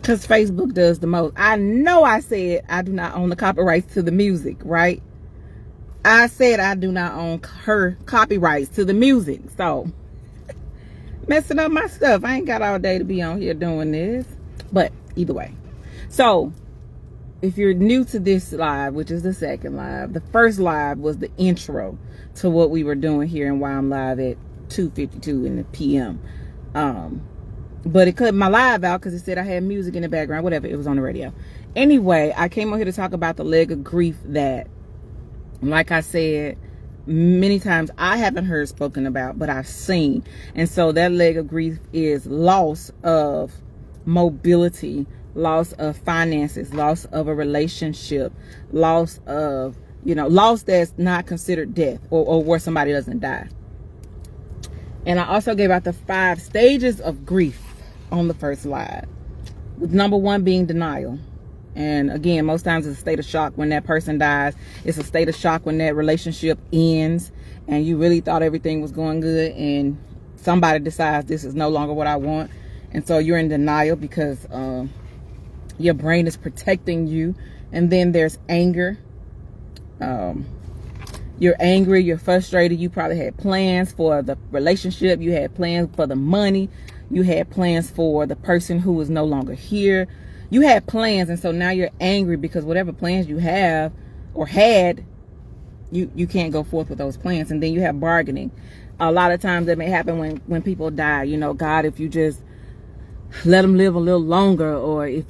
Because Facebook does the most. I know I said I do not own the copyrights to the music, right? I said I do not own her copyrights to the music. So, messing up my stuff. I ain't got all day to be on here doing this. But either way. So, if you're new to this live, which is the second live, the first live was the intro to what we were doing here and why I'm live at 2:52 in the PM. But it cut my live out because it said I had music in the background, whatever, it was on the radio. Anyway, I came on here to talk about the leg of grief that, like I said, many times I haven't heard spoken about, but I've seen. And so that leg of grief is loss of mobility, loss of finances, loss of a relationship, loss of, loss that's not considered death, or where somebody doesn't die. And I also gave out the 5 stages of grief on the first slide, with number 1 being denial. And again, most times it's a state of shock when that person dies. It's a state of shock when that relationship ends and you really thought everything was going good and somebody decides this is no longer what I want. And so you're in denial because your brain is protecting you. And then there's anger. You're angry, you're frustrated. You probably had plans for the relationship. You had plans for the money. You had plans for the person who is no longer here. You had plans, and so now you're angry because whatever plans you have or had, you can't go forth with those plans. And then you have bargaining. A lot of times that may happen when people die. God, if you just let them live a little longer, or if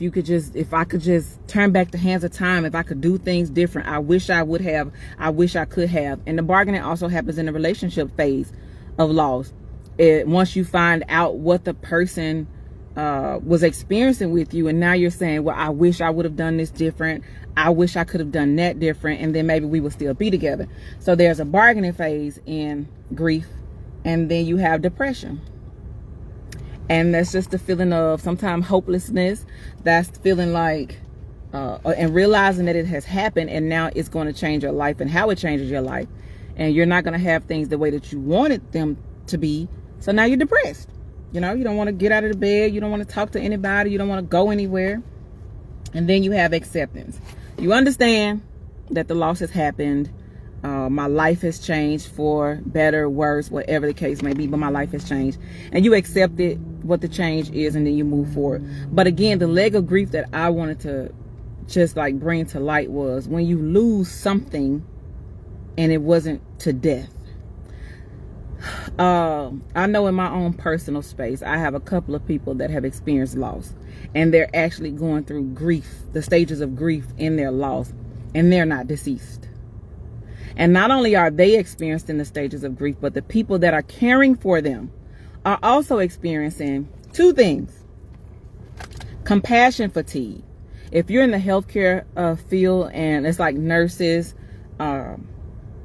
I could just turn back the hands of time, if I could do things different, I wish I would have, I wish I could have. And the bargaining also happens in the relationship phase of loss. Once you find out what the person was experiencing with you, and now you're saying, well, I wish I would have done this different, I wish I could have done that different, and then maybe we would still be together. So there's a bargaining phase in grief, and then you have depression. And that's just the feeling of sometimes hopelessness. That's feeling like, and realizing that it has happened and now it's going to change your life and how it changes your life. And you're not going to have things the way that you wanted them to be. So now you're depressed. You don't want to get out of the bed. You don't want to talk to anybody. You don't want to go anywhere. And then you have acceptance. You understand that the loss has happened. My life has changed for better, worse, whatever the case may be, but my life has changed. And you accept it, what the change is, and then you move forward. But again, the leg of grief that I wanted to just like bring to light was when you lose something and it wasn't to death. I know in my own personal space, I have a couple of people that have experienced loss, and they're actually going through grief, the stages of grief in their loss, and they're not deceased. And not only are they experiencing the stages of grief, but the people that are caring for them are also experiencing 2 things. Compassion fatigue. If you're in the healthcare field, and it's like nurses,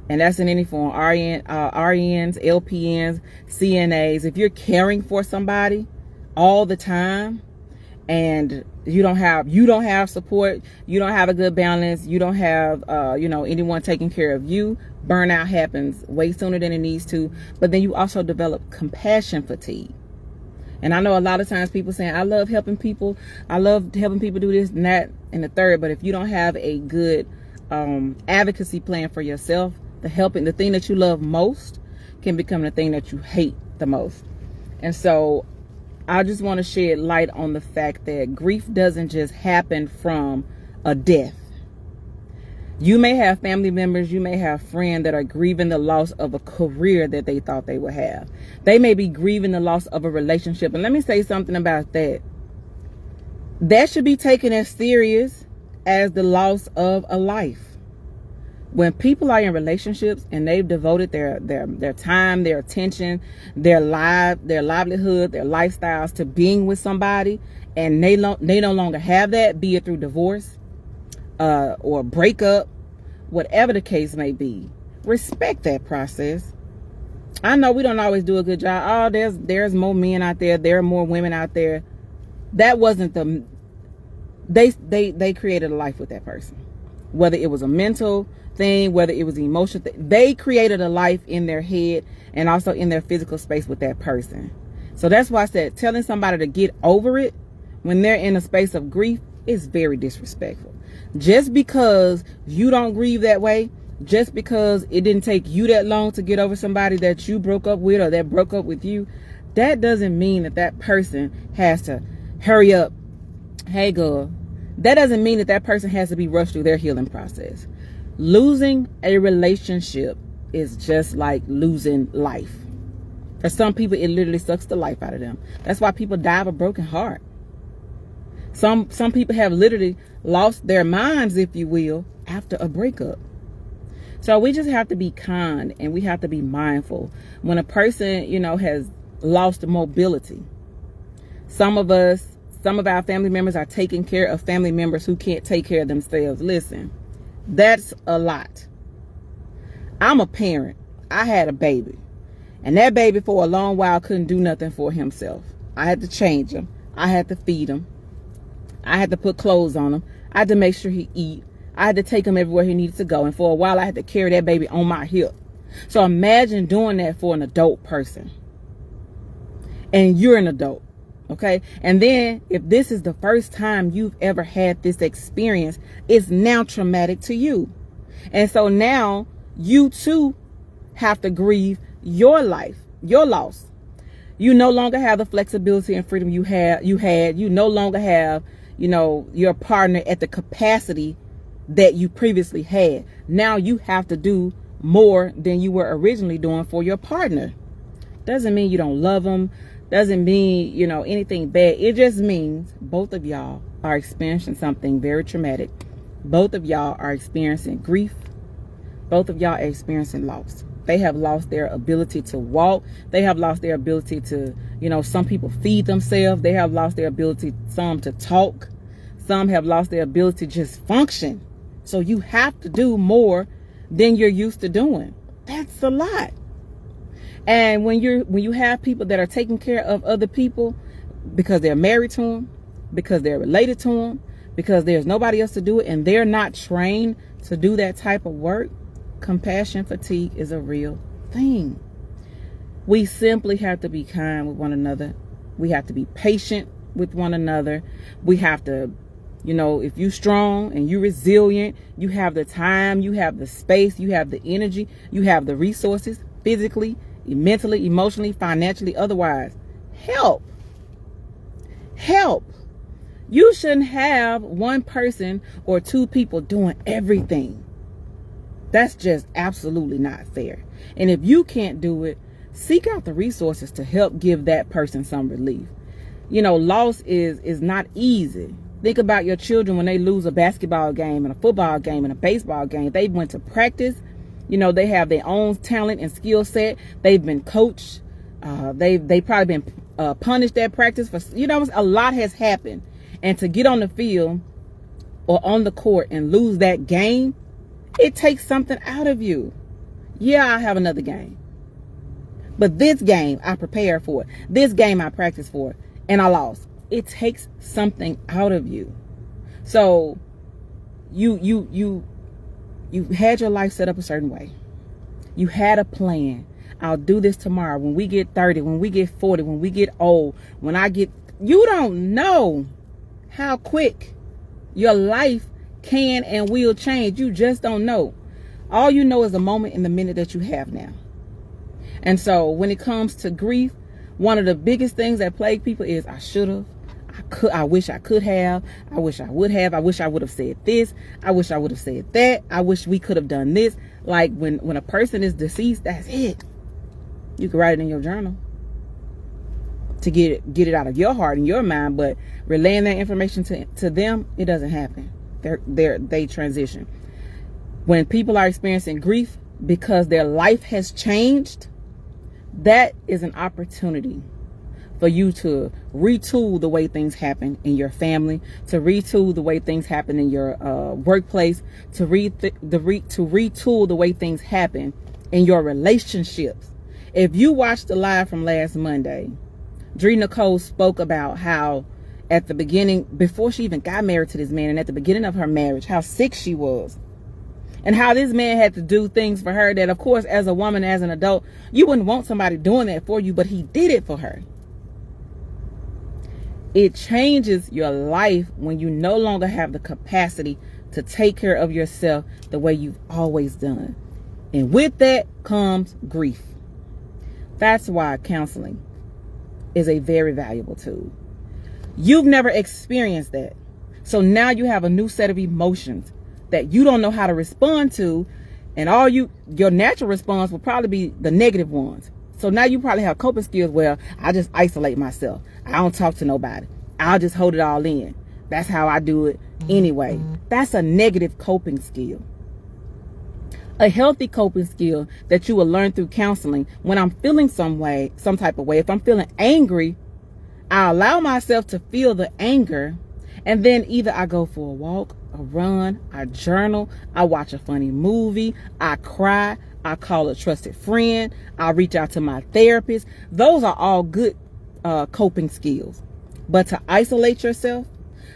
and that's in any form, RNs, LPNs, CNAs, if you're caring for somebody all the time and you don't have support, you don't have a good balance, you don't have anyone taking care of you, burnout happens way sooner than it needs to. But then you also develop compassion fatigue. And I know a lot of times people saying, I love helping people, I love helping people do this and that and the third, but if you don't have a good advocacy plan for yourself, the thing that you love most can become the thing that you hate the most. And so I just want to shed light on the fact that grief doesn't just happen from a death. You may have family members, you may have friends that are grieving the loss of a career that they thought they would have. They may be grieving the loss of a relationship. And let me say something about that. That should be taken as serious as the loss of a life. When people are in relationships and they've devoted their time, their attention, their livelihood, their lifestyles to being with somebody, and they no longer have that, be it through divorce or breakup, whatever the case may be, respect that process. I know we don't always do a good job. Oh, there's more men out there. There are more women out there. That wasn't they created a life with that person. Whether it was a mental thing, whether it was an emotional thing, they created a life in their head and also in their physical space with that person. So that's why I said telling somebody to get over it when they're in a space of grief, it's very disrespectful. Just because you don't grieve that way, just because it didn't take you that long to get over somebody that you broke up with or that broke up with you, that doesn't mean that that person has to hurry up. Hey, girl. That doesn't mean that that person has to be rushed through their healing process. Losing a relationship is just like losing life. For some people, it literally sucks the life out of them. That's why people die of a broken heart. Some people have literally lost their minds, if you will, after a breakup. So we just have to be kind and we have to be mindful. When a person, has lost mobility, some of our family members are taking care of family members who can't take care of themselves. Listen, that's a lot. I'm a parent. I had a baby. And that baby for a long while couldn't do nothing for himself. I had to change him. I had to feed him. I had to put clothes on him. I had to make sure he eat. I had to take him everywhere he needed to go. And for a while, I had to carry that baby on my hip. So imagine doing that for an adult person. And you're an adult. Okay. And then if this is the first time you've ever had this experience, it's now traumatic to you. And so now you too have to grieve your life, your loss. You no longer have the flexibility and freedom you had. You no longer have, your partner at the capacity that you previously had. Now you have to do more than you were originally doing for your partner. Doesn't mean you don't love them. Doesn't mean, anything bad. It just means both of y'all are experiencing something very traumatic. Both of y'all are experiencing grief. Both of y'all are experiencing loss. They have lost their ability to walk. They have lost their ability to, some people feed themselves. They have lost their ability, some to talk. Some have lost their ability to just function. So you have to do more than you're used to doing. That's a lot. And when you have people that are taking care of other people because they're married to them, because they're related to them, because there's nobody else to do it, and they're not trained to do that type of work, compassion fatigue is a real thing. We simply have to be kind with one another. We have to be patient with one another. We have to, if you're strong and you're resilient, you have the time, you have the space, you have the energy, you have the resources, physically, mentally, emotionally, financially, otherwise. Help. You shouldn't have one person or two people doing everything. That's just absolutely not fair. And if you can't do it, seek out the resources to help give that person some relief. Loss is not easy. Think about your children when they lose a basketball game and a football game and a baseball game. They went to practice. They have their own talent and skill set. They've been coached. They've probably been punished at practice for, a lot has happened. And to get on the field or on the court and lose that game, it takes something out of you. Yeah, I have another game. But this game I prepared for. This game I practiced for. And I lost. It takes something out of you. So you had your life set up a certain way. You had a plan. I'll do this tomorrow. When we get 30, when we get 40, when we get old, you don't know how quick your life can and will change. You just don't know. All you know is the moment and the minute that you have now. And so when it comes to grief, one of the biggest things that plague people is I should have. I wish I could have. I wish I would have. I wish I would have said this. I wish I would have said that. I wish we could have done this. Like when a person is deceased, that's it. You can write it in your journal to get it out of your heart and your mind, but relaying that information to them, it doesn't happen. They transition. When people are experiencing grief because their life has changed, that is an opportunity for you to retool the way things happen in your family, to retool the way things happen in your workplace, to retool the way things happen in your relationships. If you watched the live from last Monday, Dre Nicole spoke about how at the beginning, before she even got married to this man, and at the beginning of her marriage, how sick she was. And how this man had to do things for her that, of course, as a woman, as an adult, you wouldn't want somebody doing that for you, but he did it for her. It changes your life when you no longer have the capacity to take care of yourself the way you've always done. And with that comes grief. That's why counseling is a very valuable tool. You've never experienced that. So now you have a new set of emotions that you don't know how to respond to. And your natural response will probably be the negative ones. So now you probably have coping skills where I just isolate myself. I don't talk to nobody. I'll just hold it all in. That's how I do it anyway. That's a negative coping skill. A healthy coping skill that you will learn through counseling: when I'm feeling some type of way, if I'm feeling angry, I allow myself to feel the anger, and then either I go for a walk, a run, I journal, I watch a funny movie, I cry, I call a trusted friend, I reach out to my therapist. Those are all good coping skills. But to isolate yourself,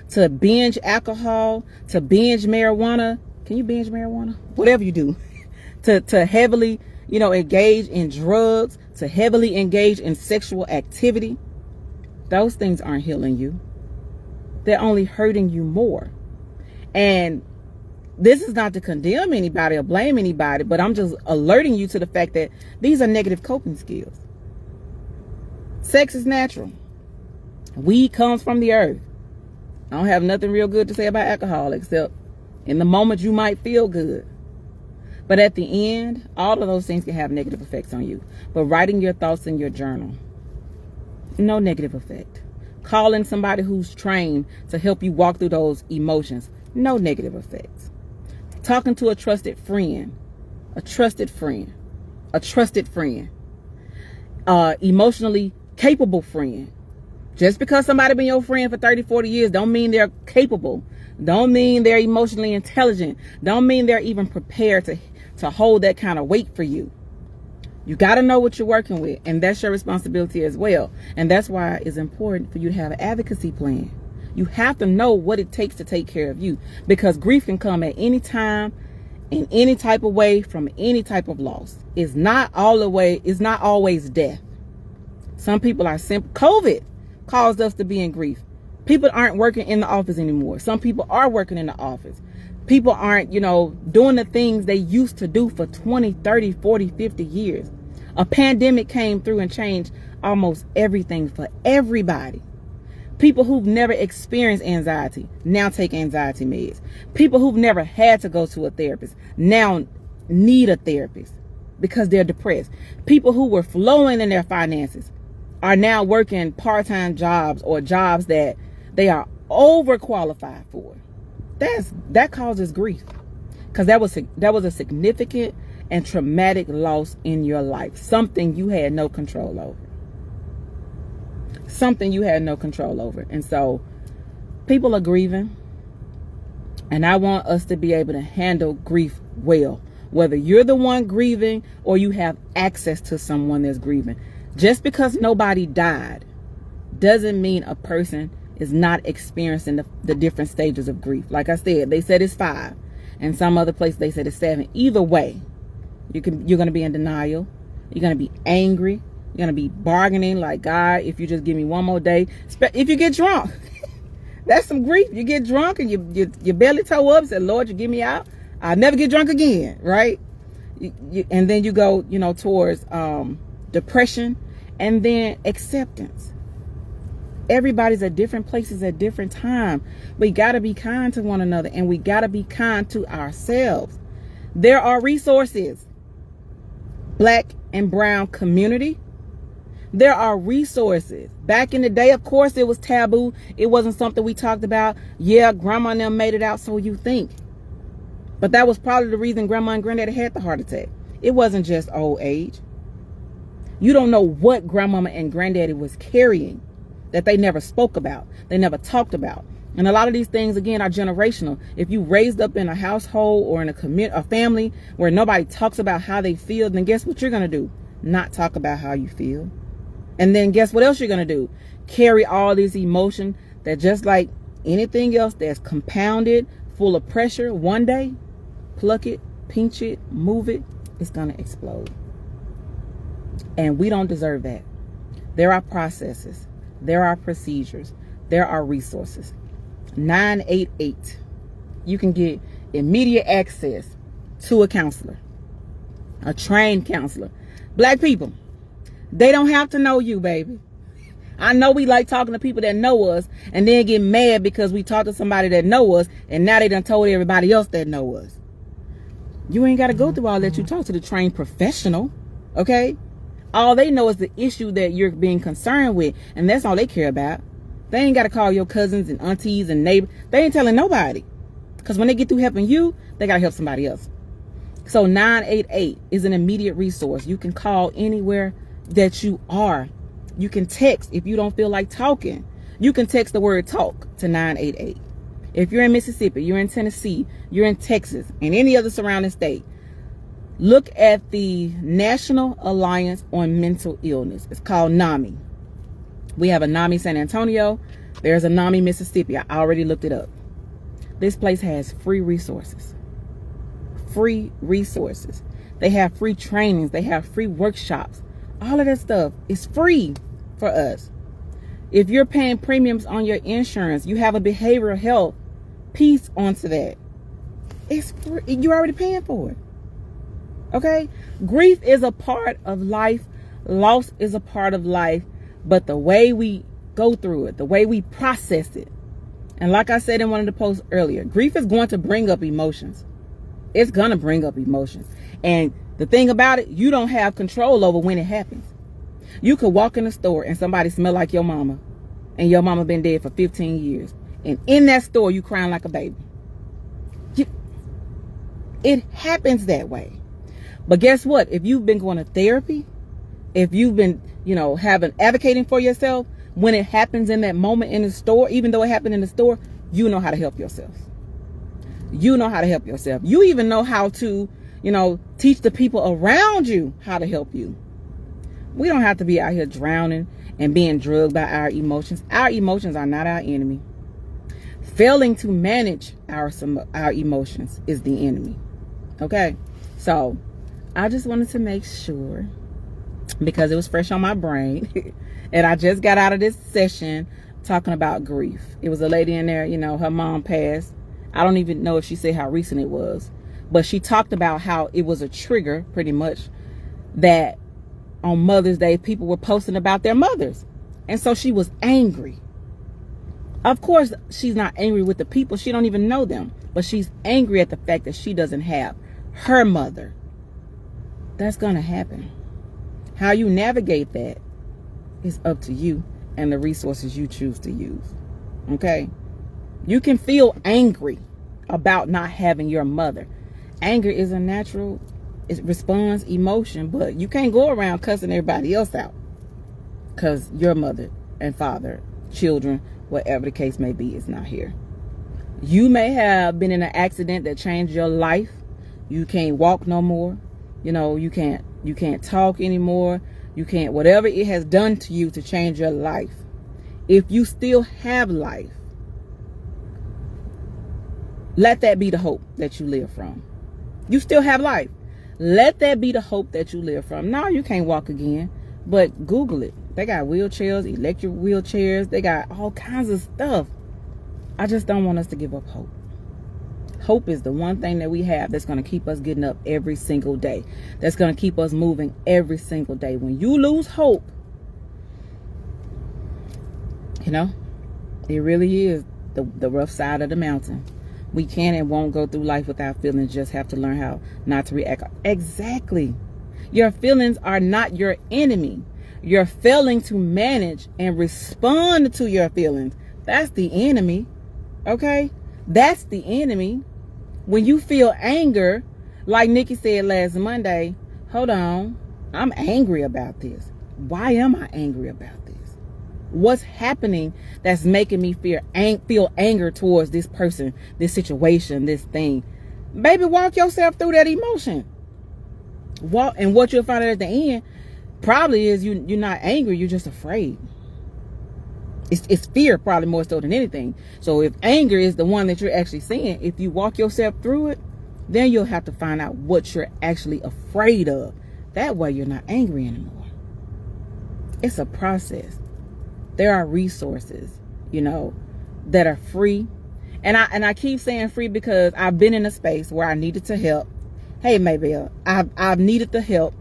to binge alcohol, to binge marijuana, can you binge marijuana? Whatever you do. To heavily, engage in drugs, to heavily engage in sexual activity, those things aren't healing you. They're only hurting you more. And this is not to condemn anybody or blame anybody, but I'm just alerting you to the fact that these are negative coping skills. Sex is natural. Weed comes from the earth. I don't have nothing real good to say about alcohol, except in the moment you might feel good. But at the end, all of those things can have negative effects on you. But writing your thoughts in your journal, no negative effect. Calling somebody who's trained to help you walk through those emotions, no negative effects. Talking to a trusted friend, emotionally capable friend. Just because somebody been your friend for 30, 40 years don't mean they're capable. Don't mean they're emotionally intelligent. Don't mean they're even prepared to hold that kind of weight for you. You got to know what you're working with, and that's your responsibility as well. And that's why it's important for you to have an advocacy plan. You have to know what it takes to take care of you, because grief can come at any time, in any type of way, from any type of loss. It's not always death. Some people are COVID caused us to be in grief. People aren't working in the office anymore. Some people are working in the office. People aren't, doing the things they used to do for 20, 30, 40, 50 years. A pandemic came through and changed almost everything for everybody. People who've never experienced anxiety now take anxiety meds. People who've never had to go to a therapist now need a therapist because they're depressed. People who were flowing in their finances are now working part-time jobs or jobs that they are overqualified for. That causes grief, because that was a significant and traumatic loss in your life, something you had no control over. And so people are grieving, and I want us to be able to handle grief well, whether you're the one grieving or you have access to someone that's grieving. Just because nobody died doesn't mean a person is not experiencing the different stages of grief. Like I said, they said it's 5. And some other place they said it's 7. Either way, you're going to be in denial. You're going to be angry. You're going to be bargaining like, God, if you just give me one more day. If you get drunk, that's some grief. You get drunk and you belly toe up and say, Lord, you get me out. I'll never get drunk again, right? And then you go, towards depression and then acceptance. Everybody's at different places at different times. We got to be kind to one another, and we got to be kind to ourselves. There are resources. Black and brown community. There are resources. Back in the day, of course, it was taboo. It wasn't something we talked about. Yeah, grandma and them made it out, so you think. But that was probably the reason grandma and granddaddy had the heart attack. It wasn't just old age. You don't know what grandmama and granddaddy was carrying that they never spoke about, they never talked about. And a lot of these things, again, are generational. If you raised up in a household or in a family where nobody talks about how they feel, then guess what you're going to do? Not talk about how you feel. And then guess what else you're going to do? Carry all these emotions that, just like anything else that's compounded, full of pressure, one day, pluck it, pinch it, move it, it's going to explode. And we don't deserve that. There are processes. There are procedures. there are resources. 988. You can get immediate access to a counselor, a trained counselor. Black people, they don't have to know you, baby. I know we like talking to people that know us and then get mad because we talk to somebody that know us and now they done told everybody else that know us. You ain't got to go through all that. You talk to the trained professional, okay? All they know is the issue that you're being concerned with, and that's all they care about. They ain't got to call your cousins and aunties and neighbors. They ain't telling nobody. Because when they get through helping you, they got to help somebody else. So 988 is an immediate resource. You can call anywhere that you are. You can text if you don't feel like talking. You can text the word talk to 988. If you're in Mississippi, you're in Tennessee, you're in Texas, and any other surrounding state, look at the National Alliance on Mental Illness. It's called NAMI. We have a NAMI San Antonio. There's a NAMI Mississippi. I already looked it up. This place has free resources. Free resources. They have free trainings. They have free workshops. All of that stuff is free for us. If you're paying premiums on your insurance, you have a behavioral health piece onto that. It's free. You're already paying for it. Okay? Grief is a part of life. Loss is a part of life. But the way we go through it, the way we process it, and like I said in one of the posts earlier, grief is going to bring up emotions. It's going to bring up emotions. And the thing about it, you don't have control over when it happens. You could walk in the store and somebody smell like your mama, and your mama been dead for 15 years. And in that store, you crying like a baby. It happens that way. But guess what? If you've been going to therapy, if you've been, advocating for yourself, when it happens in that moment in the store, even though it happened in the store, you know how to help yourself. You know how to help yourself. You even know how to, teach the people around you how to help you. We don't have to be out here drowning and being drugged by our emotions. Our emotions are not our enemy. Failing to manage our emotions is the enemy. Okay? So, I just wanted to make sure, because it was fresh on my brain, and I just got out of this session talking about grief. It was a lady in there, her mom passed. I don't even know if she said how recent it was, but she talked about how it was a trigger, pretty much, that on Mother's Day, people were posting about their mothers. And so she was angry. Of course, she's not angry with the people. She don't even know them. But she's angry at the fact that she doesn't have her mother. That's going to happen. How you navigate that is up to you and the resources you choose to use. Okay? You can feel angry about not having your mother. Anger is a natural, it responds emotion, but you can't go around cussing everybody else out because your mother and father, children, whatever the case may be, is not here. You may have been in an accident that changed your life. You can't walk no more. You can't talk anymore. You can't, whatever it has done to you to change your life. If you still have life, let that be the hope that you live from. You still have life. Let that be the hope that you live from. No, you can't walk again, but Google it. They got wheelchairs, electric wheelchairs. They got all kinds of stuff. I just don't want us to give up hope. Hope is the one thing that we have that's going to keep us getting up every single day. That's going to keep us moving every single day. When you lose hope, it really is the rough side of the mountain. We can and won't go through life without feelings. Just have to learn how not to react. Exactly. Your feelings are not your enemy. You're failing to manage and respond to your feelings. That's the enemy. Okay? That's the enemy. When you feel anger, like Nikki said last Monday, hold on, I'm angry about this. Why am I angry about this? What's happening that's making me feel anger towards this person, this situation, this thing? Baby, walk yourself through that emotion. And what you'll find out at the end probably is you're not angry, you're just afraid. It's fear probably more so than anything. So if anger is the one that you're actually seeing, if you walk yourself through it, then you'll have to find out what you're actually afraid of. That way you're not angry anymore. It's a process. There are resources. that are free. And I keep saying free because I've been in a space where I needed to help. Hey, Maybelle, I've needed the help,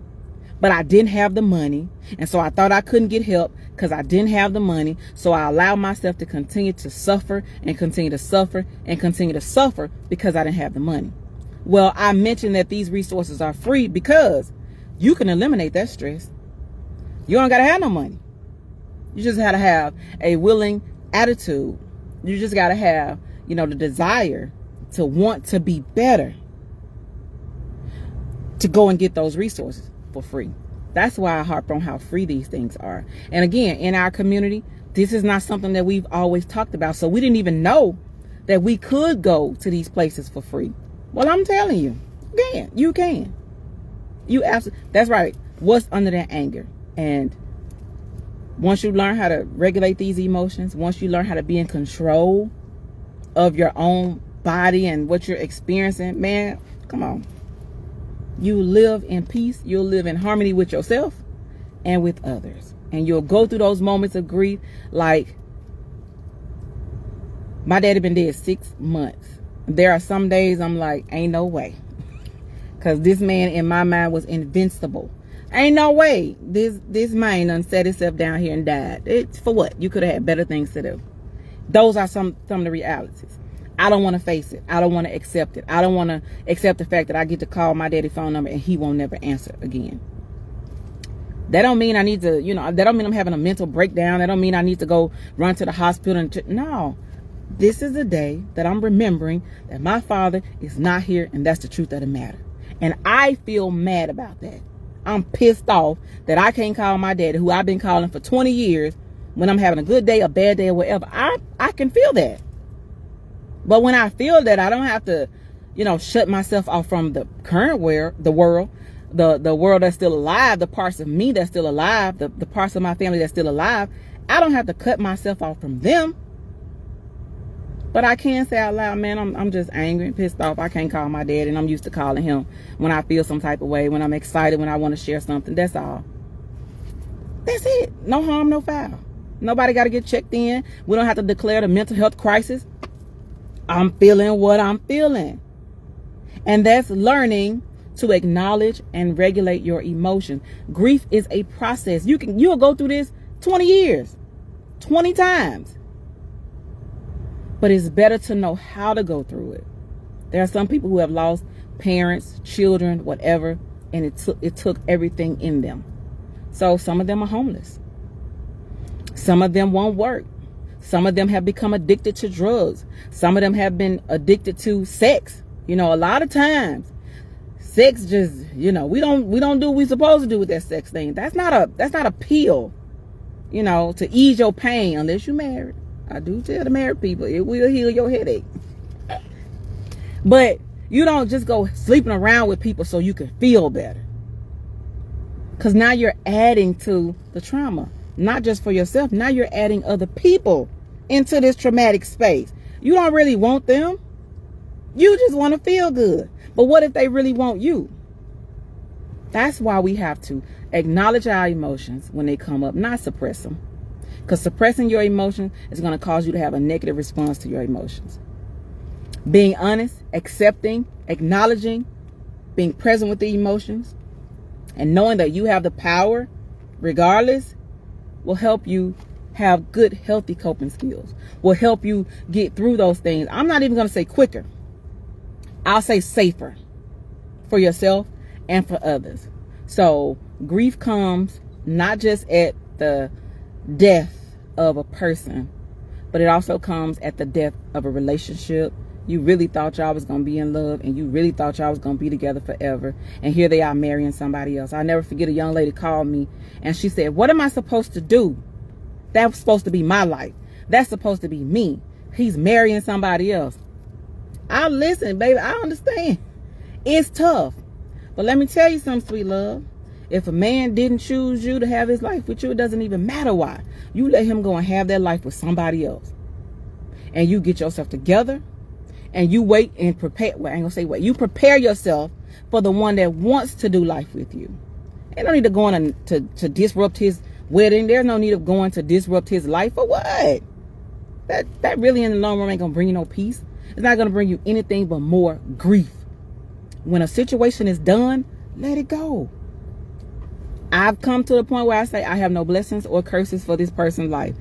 but I didn't have the money. And so I thought I couldn't get help because I didn't have the money. So I allowed myself to continue to suffer and continue to suffer and continue to suffer because I didn't have the money. Well, I mentioned that these resources are free because you can eliminate that stress. You don't got to have no money. You just got to have a willing attitude. You just got to have, the desire to want to be better, to go and get those resources for free. That's why I harp on how free these things are. And again, in our community, this is not something that we've always talked about. So we didn't even know that we could go to these places for free. Well, I'm telling you, you can. You absolutely, that's right. What's under that anger? And once you learn how to regulate these emotions, once you learn how to be in control of your own body and what you're experiencing, man, come on. You live in peace. You'll live in harmony with yourself and with others. And you'll go through those moments of grief. Like, my daddy been dead 6 months. There are some days I'm like, ain't no way. Because this man in my mind was invincible. Ain't no way this man done set himself down here and died. It's for what? You could have had better things to do. Those are some of the realities. I don't want to face it. I don't want to accept it. I don't want to accept the fact that I get to call my daddy's phone number and he won't never answer again. That don't mean I need to, that don't mean I'm having a mental breakdown. That don't mean I need to go run to the hospital. No. This is a day that I'm remembering that my father is not here, and that's the truth of the matter. And I feel mad about that. I'm pissed off that I can't call my daddy, who I've been calling for 20 years, when I'm having a good day, a bad day, or whatever. I can feel that. But when I feel that, I don't have to, shut myself off from the current world, the world that's still alive, the parts of me that's still alive, the parts of my family that's still alive. I don't have to cut myself off from them. But I can say out loud, man, I'm just angry and pissed off. I can't call my dad, and I'm used to calling him when I feel some type of way, when I'm excited, when I want to share something. That's all. That's it. No harm, no foul. Nobody got to get checked in. We don't have to declare the mental health crisis. I'm feeling what I'm feeling. And that's learning to acknowledge and regulate your emotions. Grief is a process. You'll go through this 20 years, 20 times. But it's better to know how to go through it. There are some people who have lost parents, children, whatever, and it took everything in them. So some of them are homeless. Some of them won't work. Some of them have become addicted to drugs. Some of them have been addicted to sex. A lot of times, sex just, we don't do what we're supposed to do with that sex thing. That's not a pill, to ease your pain, unless you're married. I do tell the married people, it will heal your headache. But you don't just go sleeping around with people so you can feel better. Because now you're adding to the trauma. Not just for yourself. Now you're adding other people into this traumatic space. You don't really want them. You just want to feel good. But what if they really want you? That's why we have to acknowledge our emotions when they come up, not suppress them. Because suppressing your emotions is going to cause you to have a negative response to your emotions. Being honest, accepting, acknowledging, being present with the emotions, and knowing that you have the power, regardless, will help you have good, healthy coping skills. Will help you get through those things. I'm not even going to say quicker. I'll say safer for yourself and for others. So grief comes not just at the death of a person, but it also comes at the death of a relationship. You really thought y'all was going to be in love, and you really thought y'all was going to be together forever. And here they are marrying somebody else. I'll never forget, a young lady called me and she said, what am I supposed to do? That's supposed to be my life. That's supposed to be me. He's marrying somebody else. I listen, baby. I understand. It's tough. But let me tell you something, sweet love. If a man didn't choose you to have his life with you, it doesn't even matter why. You let him go and have that life with somebody else. And you get yourself together. And you wait and prepare. Well, I ain't gonna say wait. You prepare yourself for the one that wants to do life with you. Ain't no need to go on to disrupt his wedding. There's no need of going to disrupt his life for what? that really in the long run ain't gonna bring you no peace. It's not gonna bring you anything but more grief. When a situation is done, let it go. I've come to the point where I say I have no blessings or curses for this person's life.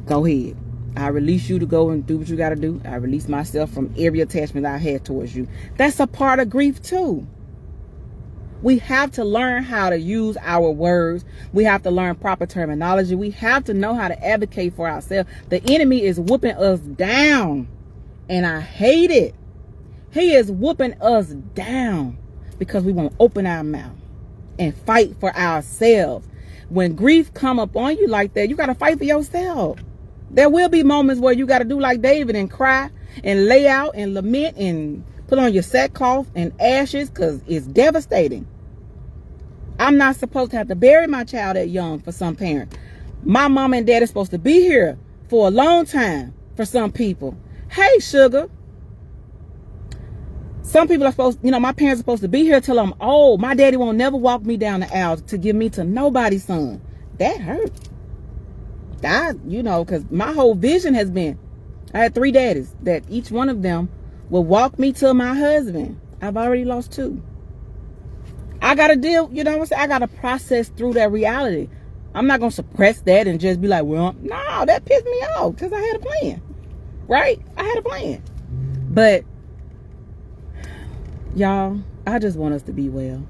Go ahead. I release you to go and do what you got to do. I release myself from every attachment I had towards you. That's a part of grief too. We have to learn how to use our words. We have to learn proper terminology. We have to know how to advocate for ourselves. The enemy is whooping us down, and I hate it. He is whooping us down because we won't open our mouth and fight for ourselves. When grief come up on you like that, you got to fight for yourself. There will be moments where you got to do like David and cry and lay out and lament and put on your sackcloth and ashes, because it's devastating. I'm not supposed to have to bury my child that young for some parents. My mom and dad is supposed to be here for a long time for some people. Hey, sugar. Some people are supposed, my parents are supposed to be here till I'm old. My daddy won't never walk me down the aisle to give me to nobody's son. That hurt. Because my whole vision has been, I had 3 daddies that each one of them will walk me to my husband. I've already lost 2. I got to deal, I got to process through that reality. I'm not going to suppress that and just be like, well, no, that pissed me off because I had a plan. Right? I had a plan. But, y'all, I just want us to be well.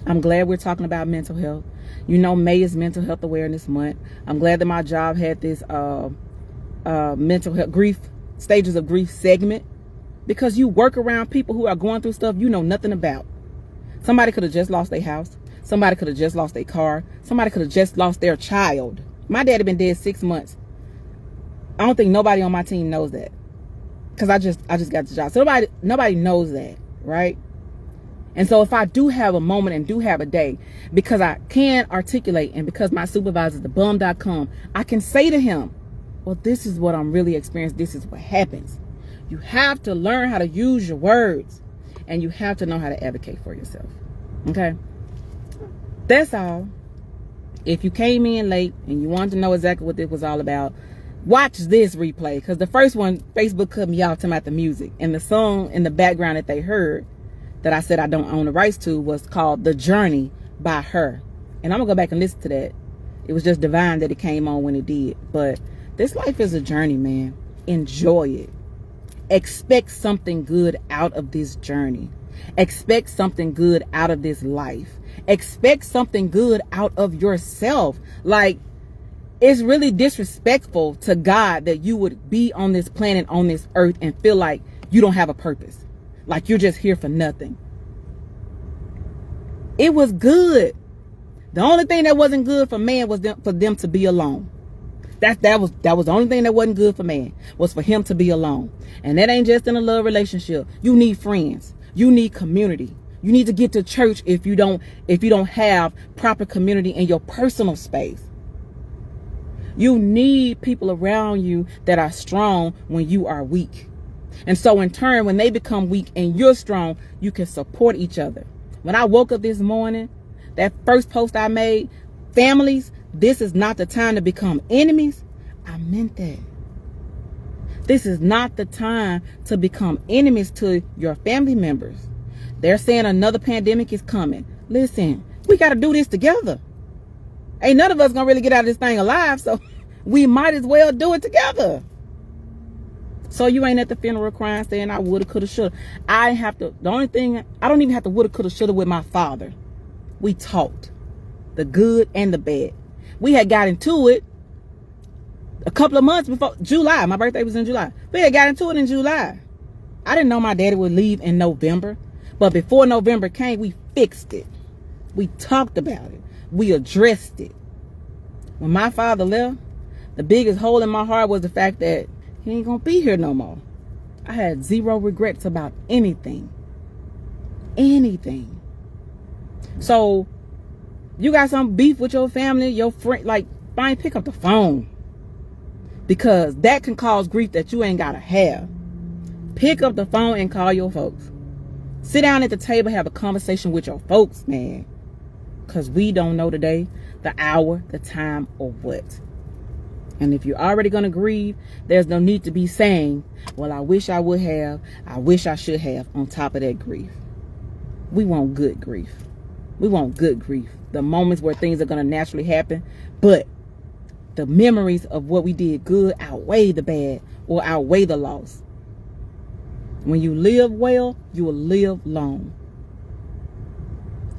I'm glad we're talking about mental health. May is Mental Health Awareness Month. I'm glad that my job had this mental health grief, stages of grief segment, because you work around people who are going through stuff you know nothing about. Somebody could have just lost their house. Somebody could have just lost their car. Somebody could have just lost their child. My dad had been dead 6 months. I don't think nobody on my team knows that, because I just got the job. So nobody knows that, right? And so if I do have a moment and do have a day, because I can articulate, and because my supervisor is thebum.com, I can say to him, well, this is what I'm really experiencing. This is what happens. You have to learn how to use your words, and you have to know how to advocate for yourself. Okay? That's all. If you came in late and you wanted to know exactly what this was all about, watch this replay, because the first one, Facebook cut me off talking about the music, and the song in the background that they heard that I said I don't own the rights to was called The Journey by Her. And I'm going to go back and listen to that. It was just divine that it came on when it did. But this life is a journey, man. Enjoy it. Expect something good out of this journey. Expect something good out of this life. Expect something good out of yourself. Like, it's really disrespectful to God that you would be on this planet, on this earth, and feel like you don't have a purpose. Like you're just here for nothing. It was good. The only thing that wasn't good for man was for them to be alone. That was the only thing that wasn't good for man, was for him to be alone. And that ain't just in a love relationship. You need friends. You need community. You need to get to church if you don't have proper community in your personal space. You need people around you that are strong when you are weak. And so in turn, when they become weak and you're strong, you can support each other. When I woke up this morning, that first post I made, families, this is not the time to become enemies. I meant that. This is not the time to become enemies to your family members. They're saying another pandemic is coming. Listen, we got to do this together. Ain't none of us gonna really get out of this thing alive, so we might as well do it together. So you ain't at the funeral crying saying I woulda, coulda, shoulda. I don't even have to woulda, coulda, shoulda with my father. We talked. The good and the bad. We had got into it a couple of months before July. My birthday was in July. We had got into it in July. I didn't know my daddy would leave in November. But before November came, we fixed it. We talked about it. We addressed it. When my father left, the biggest hole in my heart was the fact that he ain't gonna be here no more. I had zero regrets about anything. Anything. So, you got some beef with your family, your friend, like, fine, pick up the phone. Because that can cause grief that you ain't gotta have. Pick up the phone and call your folks. Sit down at the table, have a conversation with your folks, man. Because we don't know the day, the hour, the time, or what. And if you're already going to grieve, there's no need to be saying, well, I wish I would have, I wish I should have, on top of that grief. We want good grief. We want good grief. The moments where things are going to naturally happen, but the memories of what we did good outweigh the bad or outweigh the loss. When you live well, you will live long.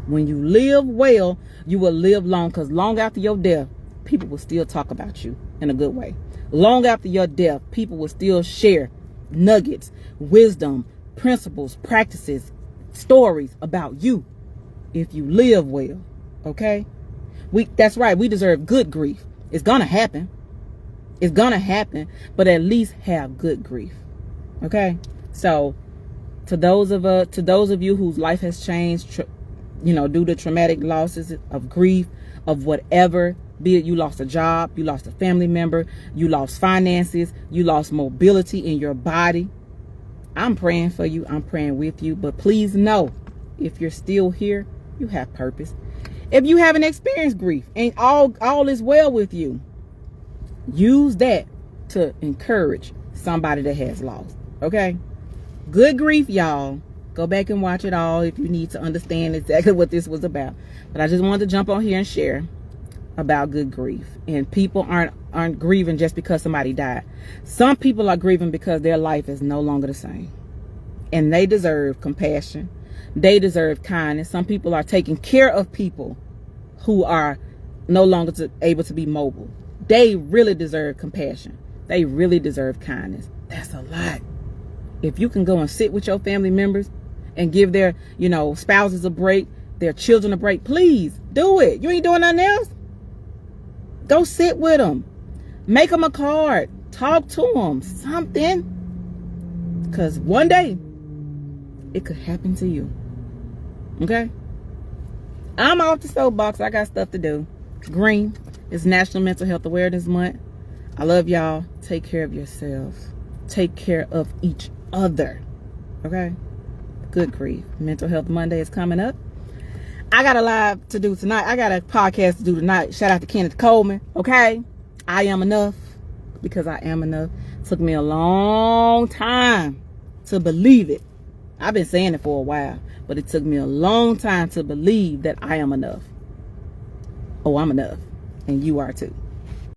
When you live well, you will live long, because long after your death, people will still talk about you in a good way. Long after your death, people will still share nuggets, wisdom, principles, practices, stories about you if you live well. Okay? That's right. We deserve good grief. It's gonna happen. It's gonna happen, but at least have good grief. Okay? So to those of you whose life has changed, due to traumatic losses of grief, of whatever, be it you lost a job, you lost a family member, you lost finances, you lost mobility in your body, I'm praying for you. I'm praying with you. But please know, if you're still here, you have purpose. If you haven't experienced grief and all is well with you, use that to encourage somebody that has lost. Okay? Good grief, y'all. Go back and watch it all if you need to understand exactly what this was about. But I just wanted to jump on here and share about good grief. And people aren't grieving just because somebody died. Some people are grieving because their life is no longer the same. And they deserve compassion. They deserve kindness. Some people are taking care of people who are no longer able to be mobile. They really deserve compassion. They really deserve kindness. That's a lot. If you can go and sit with your family members and give their, spouses a break, their children a break, please do it. You ain't doing nothing else. Go sit with them. Make them a card. Talk to them. Something. Because one day, it could happen to you. Okay? I'm off the soapbox. I got stuff to do. Green. It's National Mental Health Awareness Month. I love y'all. Take care of yourselves. Take care of each other. Okay? Good grief. Mental Health Monday is coming up. I got a live to do tonight. I got a podcast to do tonight. Shout out to Kenneth Coleman. Okay? I am enough, because I am enough. Took me a long time to believe it. I've been saying it for a while, but it took me a long time to believe that I am enough. Oh, I'm enough. And you are too.